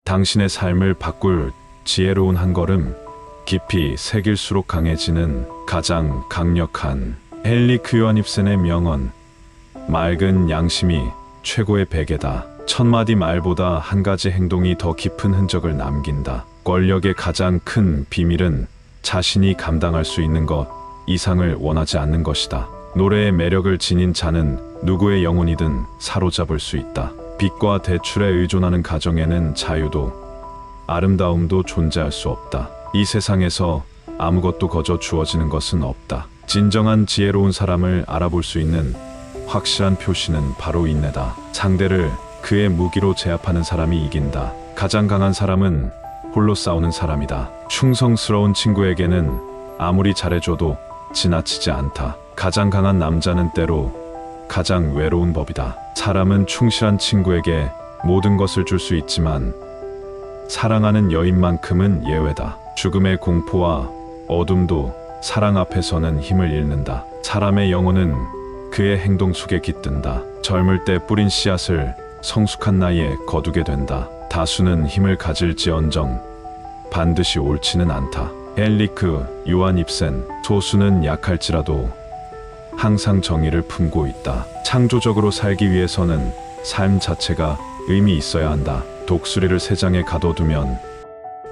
당신의 삶을 바꿀 지혜로운 한 걸음, 깊이 새길수록 강해지는 가장 강력한 헨리크 요한 입센의 명언. 맑은 양심이 최고의 베개다. 천마디 말보다 한 가지 행동이 더 깊은 흔적을 남긴다. 권력의 가장 큰 비밀은 자신이 감당할 수 있는 것 이상을 원하지 않는 것이다. 노래의 매력을 지닌 자는 누구의 영혼이든 사로잡을 수 있다. 빚과 대출에 의존하는 가정에는 자유도 아름다움도 존재할 수 없다. 이 세상에서 아무것도 거저 주어지는 것은 없다. 진정한 지혜로운 사람을 알아볼 수 있는 확실한 표시는 바로 인내다. 상대를 그의 무기로 제압하는 사람이 이긴다. 가장 강한 사람은 홀로 싸우는 사람이다. 충성스러운 친구에게는 아무리 잘해줘도 지나치지 않다. 가장 강한 남자는 때로 가장 외로운 법이다. 사람은 충실한 친구에게 모든 것을 줄 수 있지만 사랑하는 여인만큼은 예외다. 죽음의 공포와 어둠도 사랑 앞에서는 힘을 잃는다. 사람의 영혼은 그의 행동 속에 깃든다. 젊을 때 뿌린 씨앗을 성숙한 나이에 거두게 된다. 다수는 힘을 가질지언정 반드시 옳지는 않다. 헨리크 요한 입센. 소수는 약할지라도 항상 정의를 품고 있다. 창조적으로 살기 위해서는 삶 자체가 의미 있어야 한다. 독수리를 새 장에 가둬두면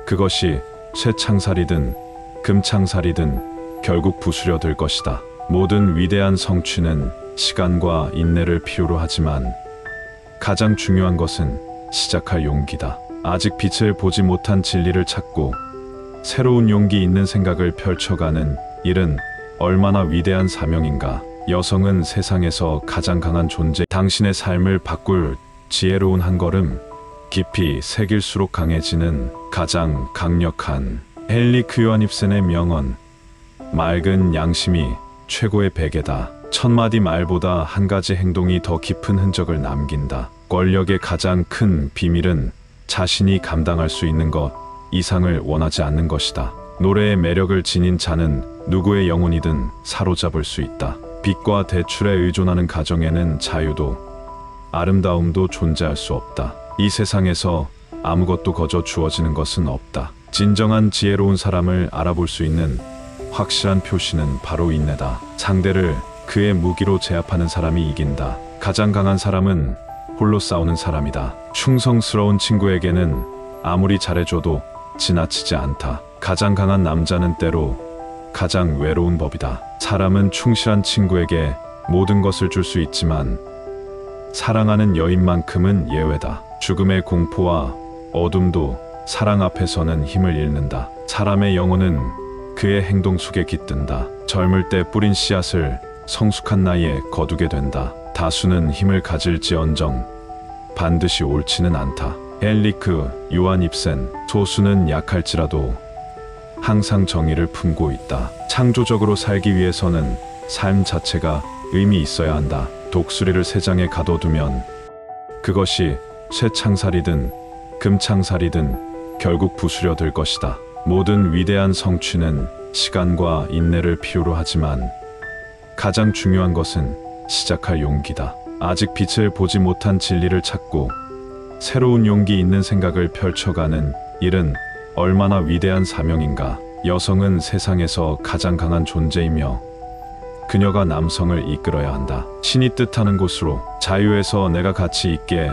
그것이 쇠창살이든 금창살이든 결국 부수려 들 것이다. 모든 위대한 성취는 시간과 인내를 필요로 하지만 가장 중요한 것은 시작할 용기다. 아직 빛을 보지 못한 진리를 찾고 새로운 용기 있는 생각을 펼쳐가는 일은 얼마나 위대한 사명인가. 여성은 세상에서 가장 강한 존재. 당신의 삶을 바꿀 지혜로운 한 걸음, 깊이 새길수록 강해지는 가장 강력한 헨리크 요한 입센의 명언. 맑은 양심이 최고의 베개다. 천마디 말보다 한 가지 행동이 더 깊은 흔적을 남긴다. 권력의 가장 큰 비밀은 자신이 감당할 수 있는 것 이상을 원하지 않는 것이다. 노래의 매력을 지닌 자는 누구의 영혼이든 사로잡을 수 있다. 빚과 대출에 의존하는 가정에는 자유도 아름다움도 존재할 수 없다. 이 세상에서 아무것도 거저 주어지는 것은 없다. 진정한 지혜로운 사람을 알아볼 수 있는 확실한 표시는 바로 인내다. 상대를 그의 무기로 제압하는 사람이 이긴다. 가장 강한 사람은 홀로 싸우는 사람이다. 충성스러운 친구에게는 아무리 잘해줘도 지나치지 않다. 가장 강한 남자는 때로 가장 외로운 법이다. 사람은 충실한 친구에게 모든 것을 줄 수 있지만 사랑하는 여인만큼은 예외다. 죽음의 공포와 어둠도 사랑 앞에서는 힘을 잃는다. 사람의 영혼은 그의 행동 속에 깃든다. 젊을 때 뿌린 씨앗을 성숙한 나이에 거두게 된다. 다수는 힘을 가질지언정 반드시 옳지는 않다. 헨리크 요한 입센. 소수는 약할지라도 항상 정의를 품고 있다. 창조적으로 살기 위해서는 삶 자체가 의미 있어야 한다. 독수리를 새 장에 가둬두면 그것이 쇠창살이든 금창살이든 결국 부수려 들 것이다. 모든 위대한 성취는 시간과 인내를 필요로 하지만 가장 중요한 것은 시작할 용기다. 아직 빛을 보지 못한 진리를 찾고 새로운 용기 있는 생각을 펼쳐가는 일은 얼마나 위대한 사명인가. 여성은 세상에서 가장 강한 존재이며 그녀가 남성을 이끌어야 한다. 신이 뜻하는 곳으로 자유에서 내가 가치 있게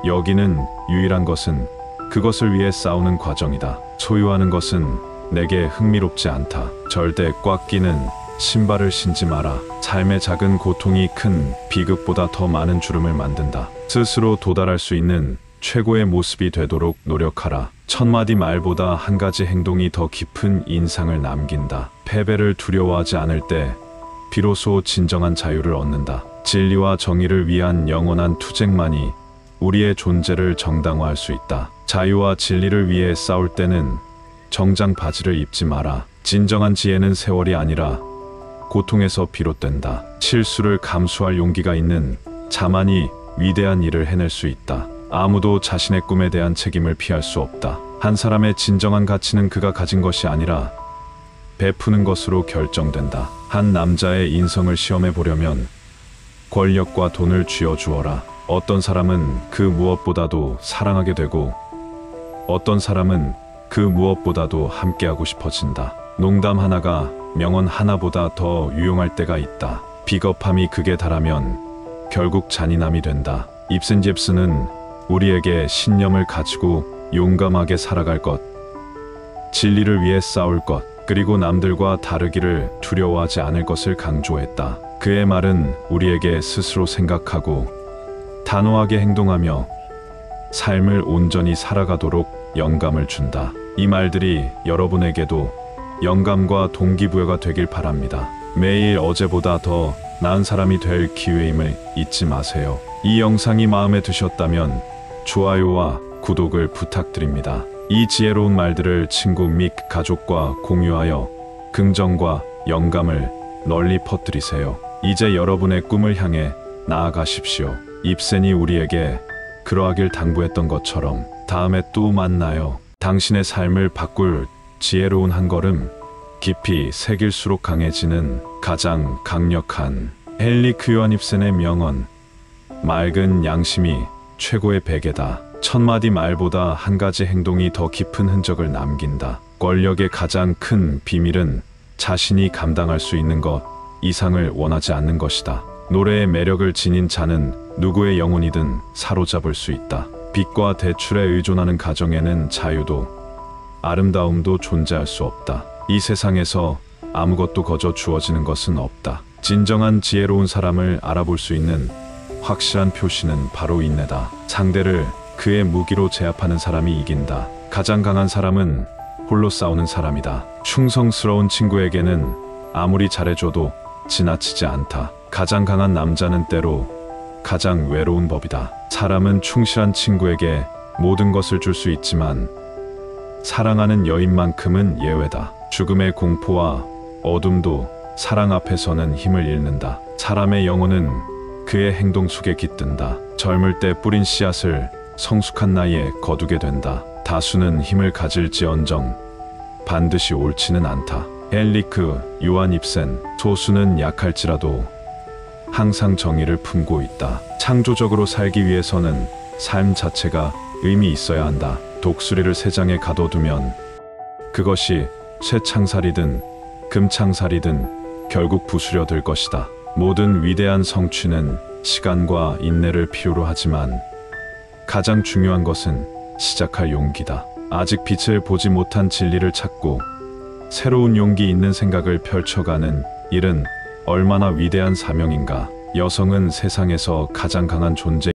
여기는 유일한 것은 그것을 위해 싸우는 과정이다. 소유하는 것은 내게 흥미롭지 않다. 절대 꽉 끼는 신발을 신지 마라. 삶의 작은 고통이 큰 비극보다 더 많은 주름을 만든다. 스스로 도달할 수 있는 최고의 모습이 되도록 노력하라. 천마디 말보다 한 가지 행동이 더 깊은 인상을 남긴다. 패배를 두려워하지 않을 때 비로소 진정한 자유를 얻는다. 진리와 정의를 위한 영원한 투쟁만이 우리의 존재를 정당화할 수 있다. 자유와 진리를 위해 싸울 때는 정장 바지를 입지 마라. 진정한 지혜는 세월이 아니라 고통에서 비롯된다. 실수를 감수할 용기가 있는 자만이 위대한 일을 해낼 수 있다. 아무도 자신의 꿈에 대한 책임을 피할 수 없다. 한 사람의 진정한 가치는 그가 가진 것이 아니라 베푸는 것으로 결정된다. 한 남자의 인성을 시험해 보려면 권력과 돈을 쥐어주어라. 어떤 사람은 그 무엇보다도 사랑하게 되고 어떤 사람은 그 무엇보다도 함께하고 싶어진다. 농담 하나가 명언 하나보다 더 유용할 때가 있다. 비겁함이 극에 달하면 결국 잔인함이 된다. 입센 잽스는 우리에게 신념을 가지고 용감하게 살아갈 것, 진리를 위해 싸울 것, 그리고 남들과 다르기를 두려워하지 않을 것을 강조했다. 그의 말은 우리에게 스스로 생각하고 단호하게 행동하며 삶을 온전히 살아가도록 영감을 준다. 이 말들이 여러분에게도 영감과 동기부여가 되길 바랍니다. 매일 어제보다 더 나은 사람이 될 기회임을 잊지 마세요. 이 영상이 마음에 드셨다면 좋아요와 구독을 부탁드립니다. 이 지혜로운 말들을 친구 및 가족과 공유하여 긍정과 영감을 널리 퍼뜨리세요. 이제 여러분의 꿈을 향해 나아가십시오. 입센이 우리에게 그러하길 당부했던 것처럼 다음에 또 만나요. 당신의 삶을 바꿀 지혜로운 한 걸음, 깊이 새길수록 강해지는 가장 강력한 헨리크 요한 입센의 명언. 맑은 양심이 최고의 베개다. 천마디 말보다 한 가지 행동이 더 깊은 흔적을 남긴다. 권력의 가장 큰 비밀은 자신이 감당할 수 있는 것 이상을 원하지 않는 것이다. 노래의 매력을 지닌 자는 누구의 영혼이든 사로잡을 수 있다. 빚과 대출에 의존하는 가정에는 자유도 아름다움도 존재할 수 없다. 이 세상에서 아무것도 거저 주어지는 것은 없다. 진정한 지혜로운 사람을 알아볼 수 있는 확실한 표시는 바로 인내다. 상대를 그의 무기로 제압하는 사람이 이긴다. 가장 강한 사람은 홀로 싸우는 사람이다. 충성스러운 친구에게는 아무리 잘해줘도 지나치지 않다. 가장 강한 남자는 때로 가장 외로운 법이다. 사람은 충실한 친구에게 모든 것을 줄 수 있지만 사랑하는 여인만큼은 예외다. 죽음의 공포와 어둠도 사랑 앞에서는 힘을 잃는다. 사람의 영혼은 그의 행동 속에 깃든다. 젊을 때 뿌린 씨앗을 성숙한 나이에 거두게 된다. 다수는 힘을 가질지언정 반드시 옳지는 않다. 헨리크 요한 입센. 소수는 약할지라도 항상 정의를 품고 있다. 창조적으로 살기 위해서는 삶 자체가 의미 있어야 한다. 독수리를 새 장에 가둬두면 그것이 쇠창살이든 금창살이든 결국 부수려 들 것이다. 모든 위대한 성취는 시간과 인내를 필요로 하지만 가장 중요한 것은 시작할 용기다. 아직 빛을 보지 못한 진리를 찾고 새로운 용기 있는 생각을 펼쳐가는 일은 얼마나 위대한 사명인가. 여성은 세상에서 가장 강한 존재